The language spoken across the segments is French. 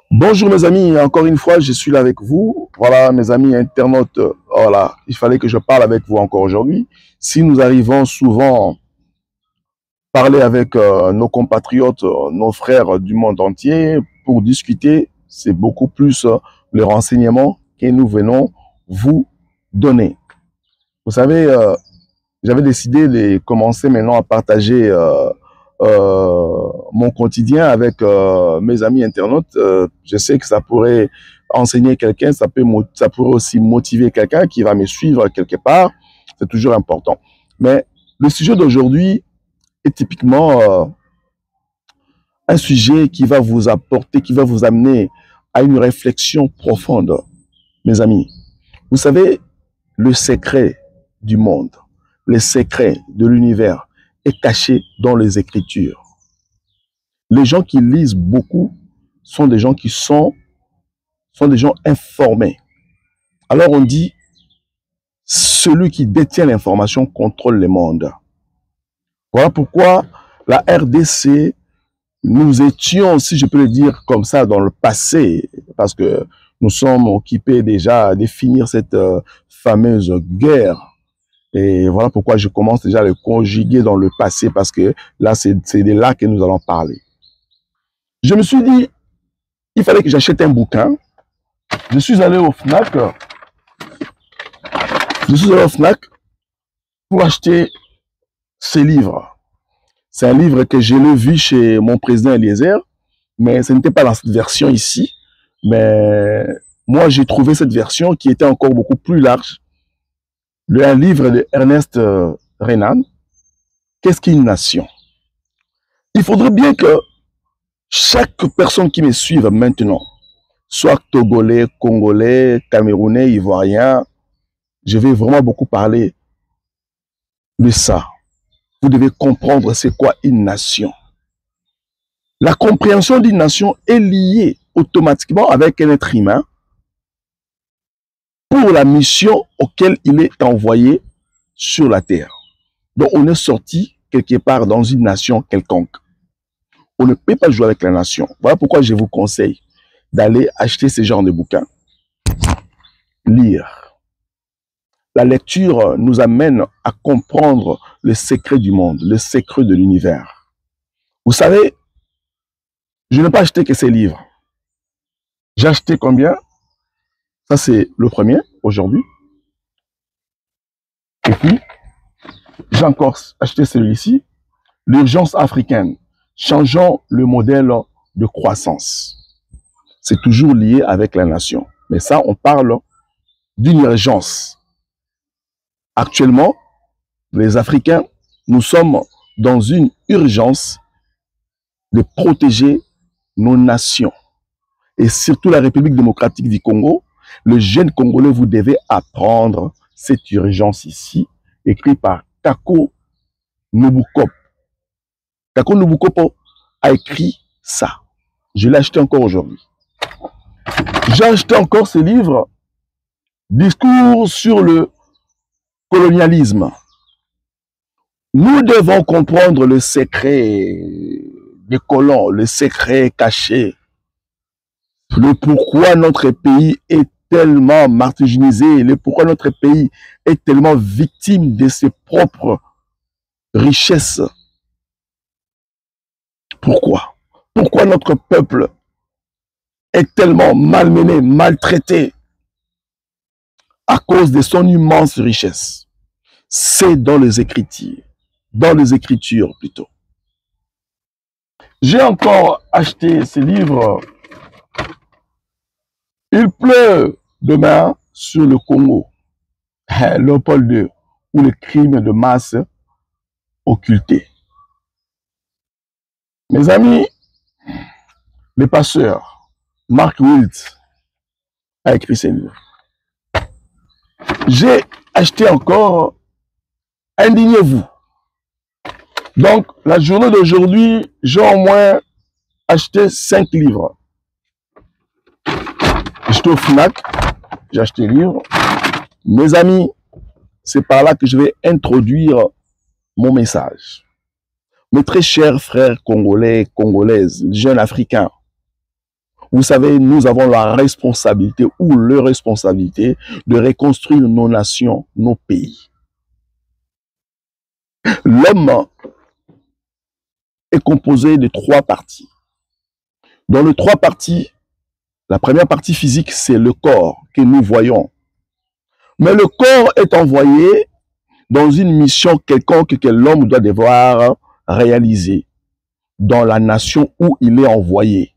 Bonjour mes amis, encore une fois, je suis là avec vous. Voilà mes amis internautes, voilà, il fallait que je parle avec vous encore aujourd'hui. Si nous arrivons souvent à parler avec nos compatriotes, nos frères du monde entier pour discuter, c'est beaucoup plus les renseignements que nous venons vous donner. Vous savez, j'avais décidé de commencer maintenant à partager mon quotidien avec mes amis internautes. Je sais que ça pourrait enseigner quelqu'un, ça pourrait aussi motiver quelqu'un qui va me suivre quelque part. C'est toujours important. Mais le sujet d'aujourd'hui est typiquement un sujet qui va vous apporter, qui va vous amener à une réflexion profonde, mes amis. Vous savez, le secret du monde, le secret de l'univers est caché dans les Écritures. Les gens qui lisent beaucoup sont des gens qui sont des gens informés. Alors on dit, celui qui détient l'information contrôle le monde. Voilà pourquoi la RDC, nous étions, si je peux le dire comme ça, dans le passé, parce que nous sommes occupés déjà de finir cette fameuse guerre. Et voilà pourquoi je commence déjà à le conjuguer dans le passé, parce que là, c'est de là que nous allons parler. Je me suis dit, il fallait que j'achète un bouquin. Je suis allé au FNAC. Je suis allé au FNAC pour acheter ce livre. C'est un livre que je l'ai vu chez mon président Eliezer, mais ce n'était pas dans cette version ici. Mais moi, j'ai trouvé cette version qui était encore beaucoup plus large. Un livre de Ernest Renan. Qu'est-ce qu'une nation? Il faudrait bien que chaque personne qui me suive maintenant, soit Togolais, Congolais, Camerounais, Ivoiriens, je vais vraiment beaucoup parler de ça. Vous devez comprendre c'est quoi une nation. La compréhension d'une nation est liée automatiquement avec un être humain pour la mission auquel il est envoyé sur la terre. Donc on est sorti quelque part dans une nation quelconque. On ne peut pas jouer avec la nation. Voilà pourquoi je vous conseille d'aller acheter ce genre de bouquins. Lire. La lecture nous amène à comprendre le secret du monde, le secret de l'univers. Vous savez, je n'ai pas acheté que ces livres. J'ai acheté combien? Ça, c'est le premier, aujourd'hui. Et puis, j'ai encore acheté celui-ci, L'urgence africaine, changeant le modèle de croissance. C'est toujours lié avec la nation. Mais ça, on parle d'une urgence. Actuellement, les Africains, nous sommes dans une urgence de protéger nos nations. Et surtout la République démocratique du Congo, le jeune Congolais, vous devez apprendre cette urgence ici, écrite par Kako Nobukop. Kako Nobukop a écrit ça. Je l'ai acheté encore aujourd'hui. J'ai acheté encore ce livre, Discours sur le colonialisme. Nous devons comprendre le secret des colons, le secret caché, le pourquoi notre pays est tellement martyrisé, le pourquoi notre pays est tellement victime de ses propres richesses. Pourquoi? Pourquoi notre peuple est tellement malmené, maltraité à cause de son immense richesse? C'est dans les Écritures plutôt. J'ai encore acheté ce livre. Il pleut demain sur le Congo, Léopold II, ou les crimes de masse occultés. Mes amis, le pasteur Mark Wilt a écrit ce livre. J'ai acheté encore Indignez-vous. Donc, la journée d'aujourd'hui, j'ai au moins acheté 5 livres. J'étais au FNAC, j'ai acheté un livre. Mes amis, c'est par là que je vais introduire mon message. Mes très chers frères congolais, congolaises, jeunes africains, Vous savez, nous avons la responsabilité ou leur responsabilité de reconstruire nos nations, nos pays. L'homme est composé de 3 parties. Dans les 3 parties, la première partie physique, c'est le corps que nous voyons. Mais le corps est envoyé dans une mission quelconque que l'homme doit devoir réaliser dans la nation où il est envoyé.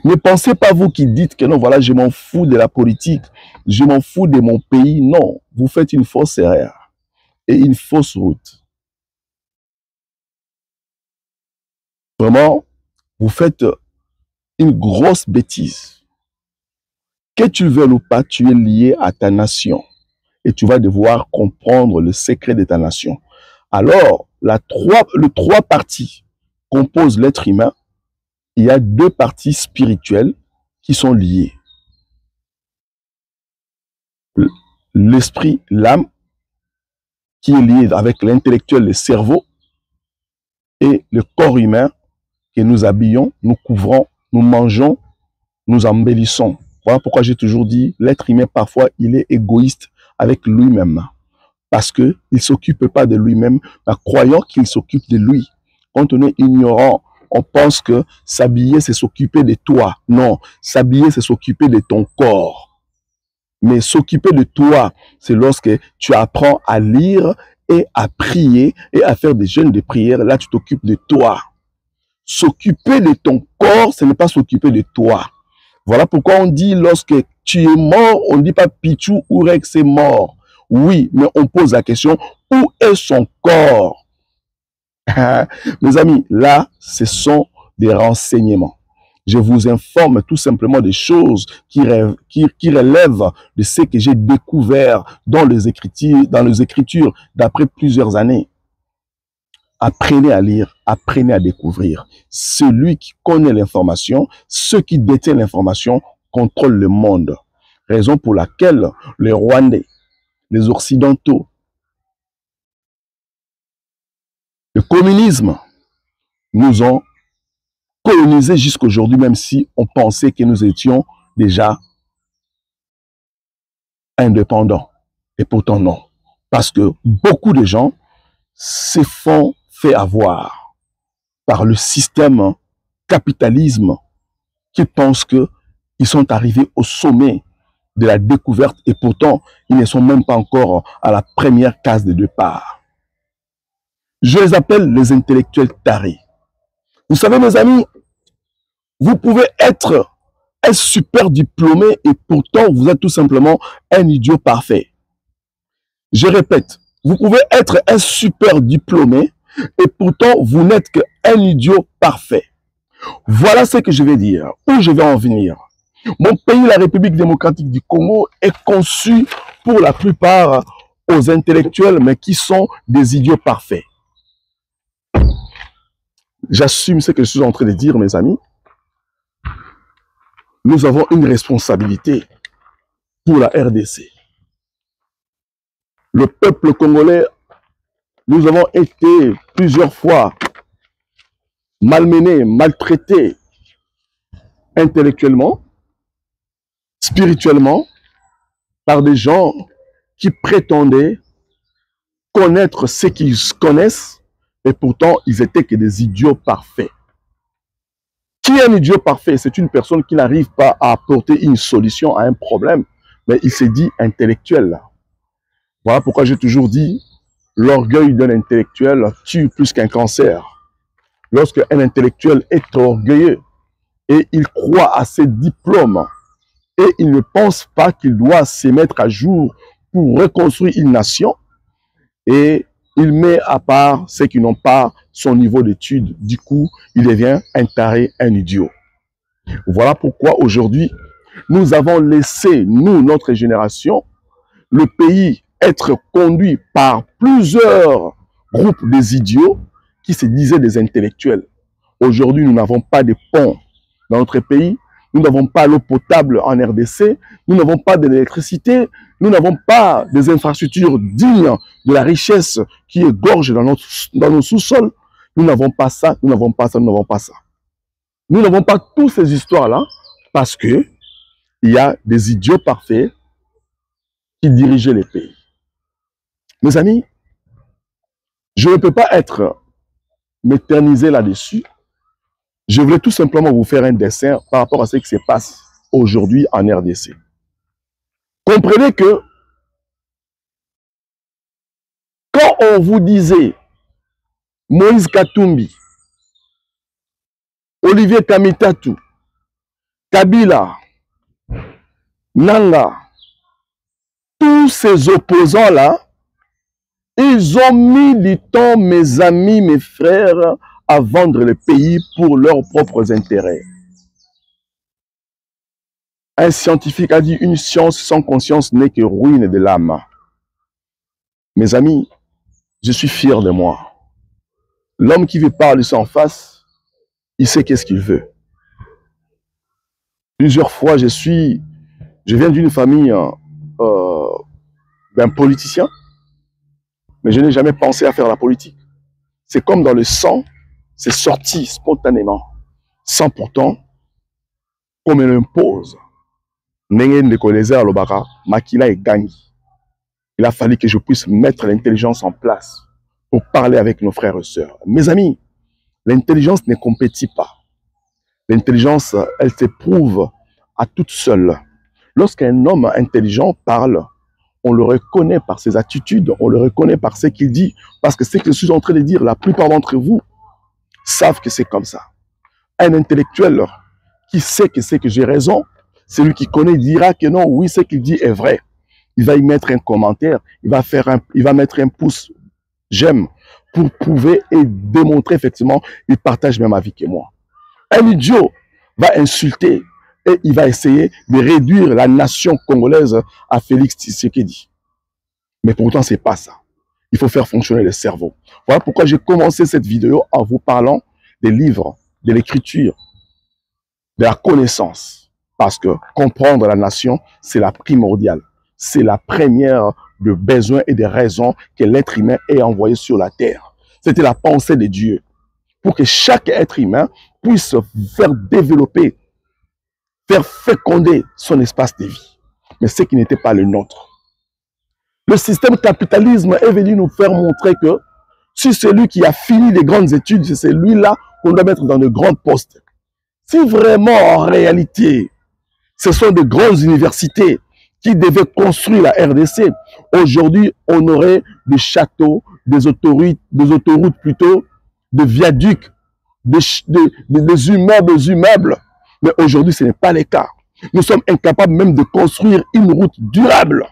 Ne pensez pas vous qui dites que non, voilà, je m'en fous de la politique, je m'en fous de mon pays. Non, vous faites une fausse erreur et une fausse route. Vraiment, vous faites une grosse bêtise. Que tu le veuilles ou pas, tu es lié à ta nation et tu vas devoir comprendre le secret de ta nation. Alors, les 3 parties composent l'être humain. Il y a 2 parties spirituelles qui sont liées. L'esprit, l'âme, qui est lié avec l'intellectuel, le cerveau, et le corps humain que nous habillons, nous couvrons, nous mangeons, nous embellissons. Voilà pourquoi j'ai toujours dit, l'être humain, parfois, il est égoïste avec lui-même. Parce qu'il ne s'occupe pas de lui-même, mais croyant qu'il s'occupe de lui. Quand on est ignorant, on pense que s'habiller, c'est s'occuper de toi. Non, s'habiller, c'est s'occuper de ton corps. Mais s'occuper de toi, c'est lorsque tu apprends à lire et à prier et à faire des jeûnes de prière. Là, tu t'occupes de toi. S'occuper de ton corps, ce n'est pas s'occuper de toi. Voilà pourquoi on dit lorsque tu es mort, on ne dit pas Pichou ou Rex est mort. Oui, mais on pose la question, où est son corps? Mes amis, là, ce sont des renseignements. Je vous informe tout simplement des choses qui relèvent de ce que j'ai découvert dans les Écritures d'après plusieurs années. Apprenez à lire, apprenez à découvrir. Celui qui connaît l'information, ceux qui détiennent l'information, contrôlent le monde. Raison pour laquelle les Rwandais, les Occidentaux, le communisme nous ont colonisés jusqu'aujourd'hui, même si on pensait que nous étions déjà indépendants. Et pourtant non. Parce que beaucoup de gens se font fait avoir par le système capitalisme qui pense qu'ils sont arrivés au sommet de la découverte et pourtant ils ne sont même pas encore à la première case de départ. Je les appelle les intellectuels tarés. Vous savez mes amis, vous pouvez être un super diplômé et pourtant vous êtes tout simplement un idiot parfait. Je répète, vous pouvez être un super diplômé et pourtant vous n'êtes qu'un idiot parfait. Voilà ce que je vais dire, où je vais en venir. Mon pays, la République démocratique du Congo, est conçu pour la plupart aux intellectuels, mais qui sont des idiots parfaits. J'assume ce que je suis en train de dire, mes amis. Nous avons une responsabilité pour la RDC. Le peuple congolais, nous avons été plusieurs fois malmenés, maltraités intellectuellement, spirituellement, par des gens qui prétendaient connaître ce qu'ils connaissent, et pourtant ils étaient que des idiots parfaits. Qui est un idiot parfait? C'est une personne qui n'arrive pas à apporter une solution à un problème, mais il s'est dit intellectuel. Voilà pourquoi j'ai toujours dit, l'orgueil d'un intellectuel tue plus qu'un cancer. Lorsque un intellectuel est orgueilleux et il croit à ses diplômes et il ne pense pas qu'il doit se mettre à jour pour reconstruire une nation et il met à part ceux qui n'ont pas son niveau d'études. Du coup, il devient un taré, un idiot. Voilà pourquoi aujourd'hui, nous avons laissé, nous, notre génération, le pays être conduit par plusieurs groupes des idiots qui se disaient des intellectuels. Aujourd'hui, nous n'avons pas de ponts dans notre pays, nous n'avons pas l'eau potable en RDC, nous n'avons pas d'électricité, nous n'avons pas des infrastructures dignes de la richesse qui égorge dans nos sous-sols. Nous n'avons pas ça, nous n'avons pas ça, nous n'avons pas ça. Nous n'avons pas toutes ces histoires-là parce que il y a des idiots parfaits qui dirigeaient les pays. Mes amis, je ne peux pas m'éterniser là-dessus. Je voulais tout simplement vous faire un dessin par rapport à ce qui se passe aujourd'hui en RDC. Comprenez que quand on vous disait Moïse Katumbi, Olivier Kamitatu, Kabila, Nanga, tous ces opposants-là, ils ont mis du temps, mes amis, mes frères, à vendre le pays pour leurs propres intérêts. Un scientifique a dit, une science sans conscience n'est que ruine de l'âme. Mes amis, je suis fier de moi. L'homme qui veut parler ça en face, il sait qu'est-ce qu'il veut. Plusieurs fois, je viens d'une famille d'un politicien, mais je n'ai jamais pensé à faire la politique. C'est comme dans le sang, c'est sorti spontanément, sans pourtant qu'on me l'impose. Il a fallu que je puisse mettre l'intelligence en place pour parler avec nos frères et sœurs. Mes amis, l'intelligence ne compétit pas. L'intelligence, elle s'éprouve à toute seule. Lorsqu'un homme intelligent parle, on le reconnaît par ses attitudes, on le reconnaît par ce qu'il dit, parce que ce que je suis en train de dire, la plupart d'entre vous savent que c'est comme ça. Un intellectuel qui sait que c'est que j'ai raison, celui qui connaît dira que non, oui, ce qu'il dit est vrai. Il va y mettre un commentaire, il va mettre un pouce j'aime pour prouver et démontrer effectivement, il partage même avis que moi. Un idiot va insulter et il va essayer de réduire la nation congolaise à Félix Tshisekedi. Mais pourtant, ce n'est pas ça. Il faut faire fonctionner le cerveau. Voilà pourquoi j'ai commencé cette vidéo en vous parlant des livres, de l'écriture, de la connaissance. Parce que comprendre la nation, c'est la primordiale. C'est la première de besoins et des raisons que l'être humain est envoyé sur la terre. C'était la pensée de Dieu. Pour que chaque être humain puisse faire développer, faire féconder son espace de vie. Mais ce qui n'était pas le nôtre. Le système capitalisme est venu nous faire montrer que si celui qui a fini les grandes études, c'est celui-là qu'on doit mettre dans de grands postes. Si vraiment, en réalité, ce sont de grandes universités qui devaient construire la RDC, aujourd'hui, on aurait des châteaux, des autoroutes plutôt, des viaducs, des immeubles. Mais aujourd'hui, ce n'est pas le cas. Nous sommes incapables même de construire une route durable.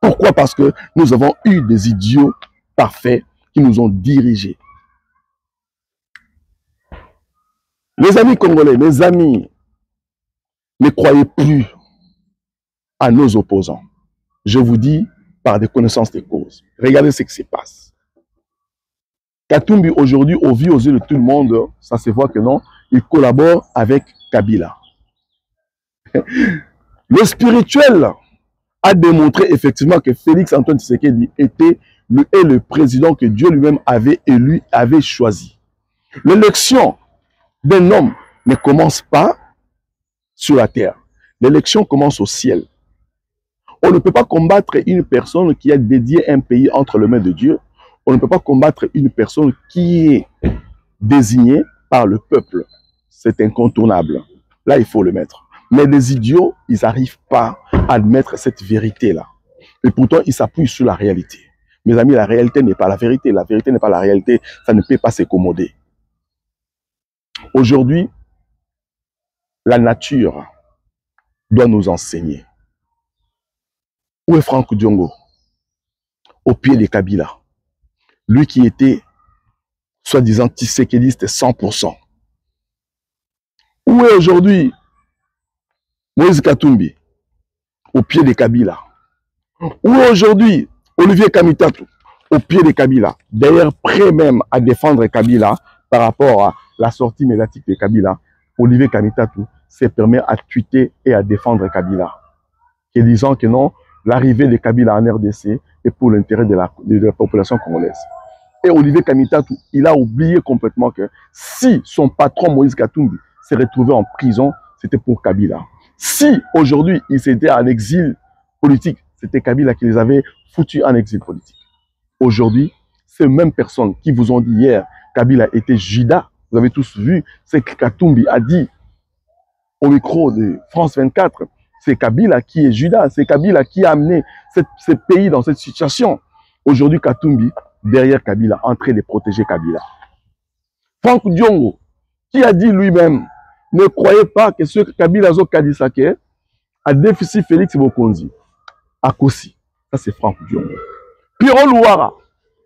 Pourquoi? Parce que nous avons eu des idiots parfaits qui nous ont dirigés. Les amis congolais, mes amis, ne croyez plus à nos opposants. Je vous dis par des connaissances de cause. Regardez ce qui se passe. Katumbi aujourd'hui, au vu aux yeux de tout le monde, ça se voit que non, il collabore avec Kabila. Le spirituel a démontré effectivement que Félix Antoine Tshisekedi était le président que Dieu lui-même avait élu, avait choisi. L'élection d'un homme ne commence pas sur la terre. L'élection commence au ciel. On ne peut pas combattre une personne qui a dédié un pays entre les mains de Dieu. On ne peut pas combattre une personne qui est désignée par le peuple. C'est incontournable. Là, il faut le mettre. Mais les idiots, ils n'arrivent pas à admettre cette vérité-là. Et pourtant, ils s'appuient sur la réalité. Mes amis, la réalité n'est pas la vérité. La vérité n'est pas la réalité. Ça ne peut pas s'accommoder. Aujourd'hui, la nature doit nous enseigner. Où est Franck Diongo? Au pied de Kabila. Lui qui était, soi-disant, tshisekéliste 100%. Où est aujourd'hui Moïse Katumbi? Au pied de Kabila. Où est aujourd'hui Olivier Kamitatu? Au pied de Kabila. D'ailleurs, prêt même à défendre Kabila par rapport à la sortie médiatique de Kabila, Olivier Kamitatu s'est permis à tweeter et à défendre Kabila. Et disant que non, l'arrivée de Kabila en RDC est pour l'intérêt de la population congolaise. Et Olivier Kamitatu, il a oublié complètement que si son patron Moïse Katumbi s'est retrouvé en prison, c'était pour Kabila. Si aujourd'hui ils étaient en exil politique, c'était Kabila qui les avait foutus en exil politique. Aujourd'hui, ces mêmes personnes qui vous ont dit hier, Kabila était Judas, vous avez tous vu, c'est que Katumbi a dit au micro de France 24, c'est Kabila qui est Judas, c'est Kabila qui a amené ce pays dans cette situation. Aujourd'hui, Katumbi, derrière Kabila, en train de protéger Kabila. Franck Diongo, qui a dit lui-même, ne croyez pas que ce que Kabila Zokadisake a déficit Félix Bokonzi, à Kossi. Ça, c'est Franck Diongo. Piro Louara,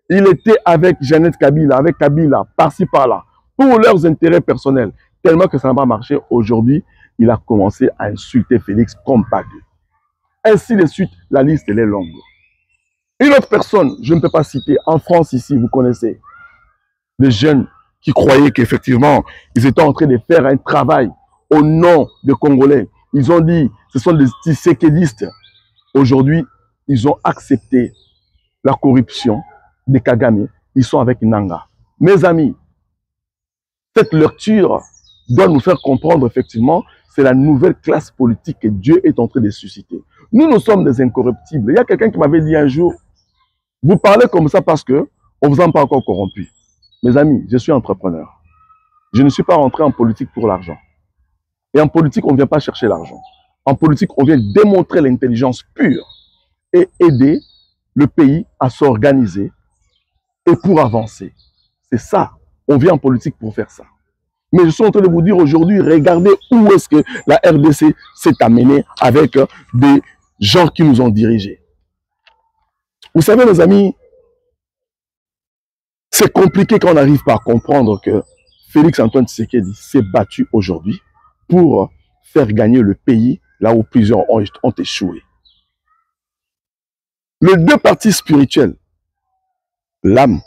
il était avec Jeannette Kabila, avec Kabila, par-ci, par-là, pour leurs intérêts personnels. Tellement que ça n'a pas marché. Aujourd'hui, il a commencé à insulter Félix comme pas deux. Ainsi de suite, la liste elle est longue. Une autre personne, je ne peux pas citer, en France ici, vous connaissez, les jeunes qui croyaient qu'effectivement, ils étaient en train de faire un travail au nom des Congolais. Ils ont dit, ce sont des tisékédistes. Aujourd'hui, ils ont accepté la corruption des Kagame. Ils sont avec Nanga. Mes amis, cette lecture doit nous faire comprendre effectivement, c'est la nouvelle classe politique que Dieu est en train de susciter. Nous, nous sommes des incorruptibles. Il y a quelqu'un qui m'avait dit un jour, vous parlez comme ça parce que on vous a pas encore corrompu. Mes amis, je suis entrepreneur. Je ne suis pas rentré en politique pour l'argent. Et en politique, on ne vient pas chercher l'argent. En politique, on vient démontrer l'intelligence pure et aider le pays à s'organiser et pour avancer. C'est ça. On vient en politique pour faire ça. Mais je suis en train de vous dire aujourd'hui, regardez où est-ce que la RDC s'est amenée avec des gens qui nous ont dirigés. Vous savez, mes amis, c'est compliqué quand on n'arrive pas à comprendre que Félix-Antoine Tshisekedi s'est battu aujourd'hui pour faire gagner le pays là où plusieurs ont échoué. Les deux partis spirituels, l'âme